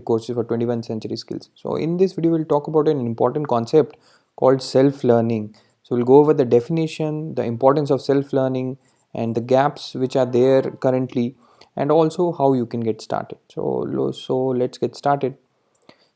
courses for 21st century skills. So in this video we'll talk about an important concept called self-learning. So we'll go over the definition, the importance of self-learning, and the gaps which are there currently, and also how you can get started. So let's get started.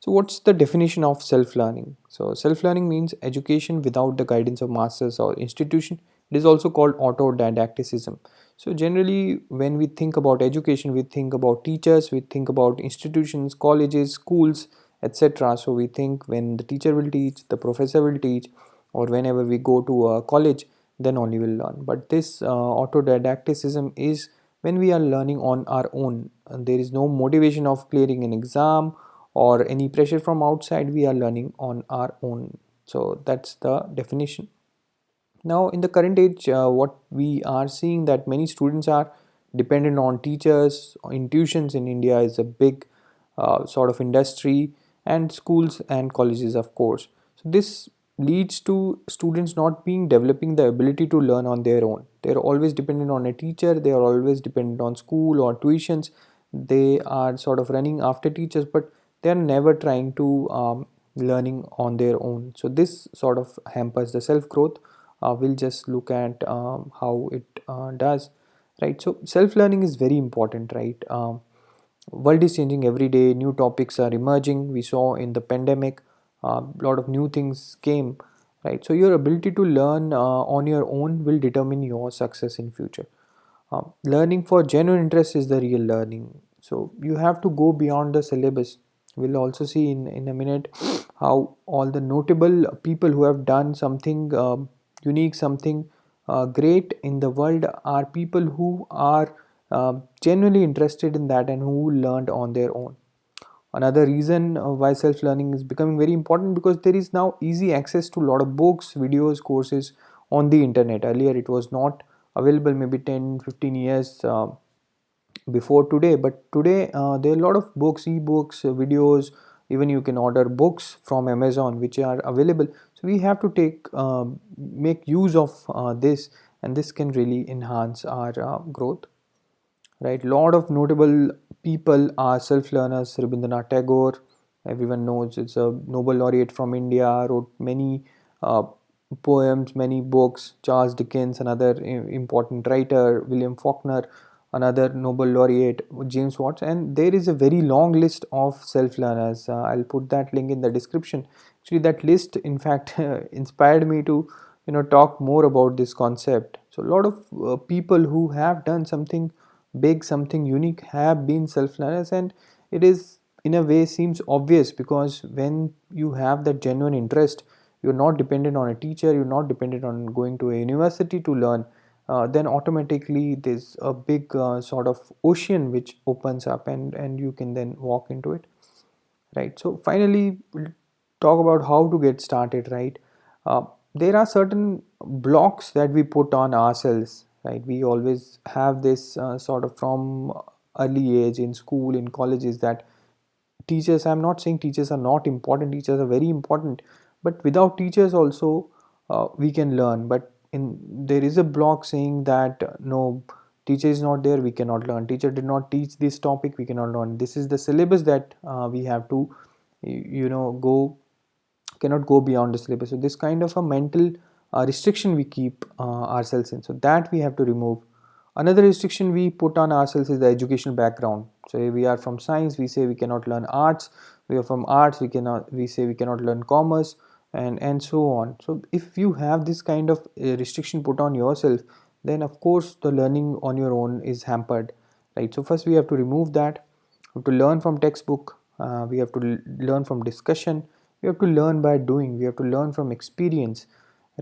So what's the definition of self-learning? So self-learning means education without the guidance of masters or institution. It is also called auto-didacticism. So generally when we think about education, we think about teachers, we think about institutions, colleges, schools, etc. So we think when the teacher will teach, the professor will teach, or whenever we go to a college, then only we'll learn. But this autodidacticism is when we are learning on our own. And there is no motivation of clearing an exam or any pressure from outside. We are learning on our own. So that's the definition. Now in the current age, what we are seeing that many students are dependent on teachers. In tuitions in India is a big sort of industry, and schools and colleges of course. So this leads to students not being developing the ability to learn on their own. They're always dependent on a teacher, they are always dependent on school or tuitions. They are sort of running after teachers, but they're never trying to learning on their own. So this sort of hampers the self growth. We'll just look at how it does, right? So self learning is very important, right? World is changing every day, new topics are emerging. We saw in the pandemic a lot of new things came, right? So your ability to learn on your own will determine your success in future. Learning for genuine interest is the real learning. So you have to go beyond the syllabus. We'll also see in a minute how all the notable people who have done something unique, something great in the world are people who are genuinely interested in that and who learned on their own. Another reason why self-learning is becoming very important, because there is now easy access to a lot of books, videos, courses on the internet. Earlier it was not available, maybe 10-15 years before today, but today there are a lot of books, ebooks, videos. Even you can order books from Amazon which are available. So we have to make use of this, and this can really enhance our growth, right? Lot of notable people are self-learners. Rabindranath Tagore, everyone knows, it's a Nobel laureate from India, wrote many uh, poems, many books. Charles Dickens, another important writer. William Faulkner, another Nobel laureate. James Watts, and there is a very long list of self-learners. I'll put that link in the description. Actually that list in fact inspired me to talk more about this concept. So a lot of people who have done something big, something unique, have been self-learners, and it is in a way seems obvious, because when you have that genuine interest, you're not dependent on a teacher, you're not dependent on going to a university to learn. Then automatically there's a big sort of ocean which opens up, and you can then walk into it, right? So finally we'll talk about how to get started, right? There are certain blocks that we put on ourselves, right? We always have this sort of from early age in school, in colleges, that teachers, I'm not saying teachers are not important, teachers are very important, but without teachers also we can learn. But in there is a block saying that no, teacher is not there, we cannot learn. Teacher did not teach this topic, we cannot learn. This is the syllabus that we have to go, cannot go beyond the syllabus. So this kind of a mental restriction we keep ourselves in, so that we have to remove. Another restriction we put on ourselves is the educational background. So if we are from science, we say we cannot learn arts. We are from arts, we say we cannot learn commerce, and so on. So if you have this kind of restriction put on yourself, then of course the learning on your own is hampered, right? So first we have to remove that. We have to learn from textbook, we have to learn from discussion, we have to learn by doing, we have to learn from experience,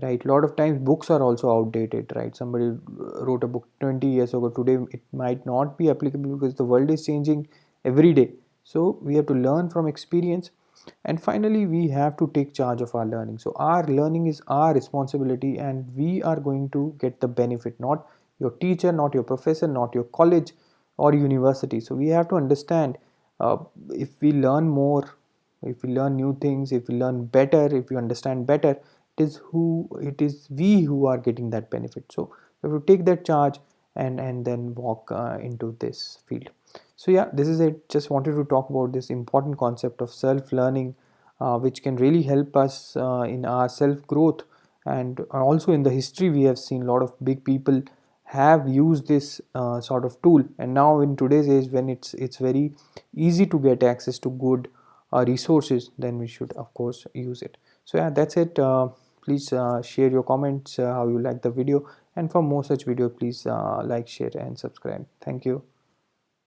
right? A lot of times books are also outdated, right? Somebody wrote a book 20 years ago, today it might not be applicable because the world is changing every day. So we have to learn from experience. And finally we have to take charge of our learning. So our learning is our responsibility, and we are going to get the benefit, not your teacher, not your professor, not your college or university. So we have to understand, uh, if we learn more, if we learn new things, if we learn better, if we understand better, it is we who are getting that benefit. So we have to take that charge and then walk into this field. So yeah, this is it. Just wanted to talk about this important concept of self-learning, which can really help us in our self-growth. And also in the history, we have seen a lot of big people have used this sort of tool. And now in today's age, when it's very easy to get access to good resources, then we should of course use it. So yeah, that's it. Please share your comments, how you like the video, and for more such video, please like, share, and subscribe. Thank you.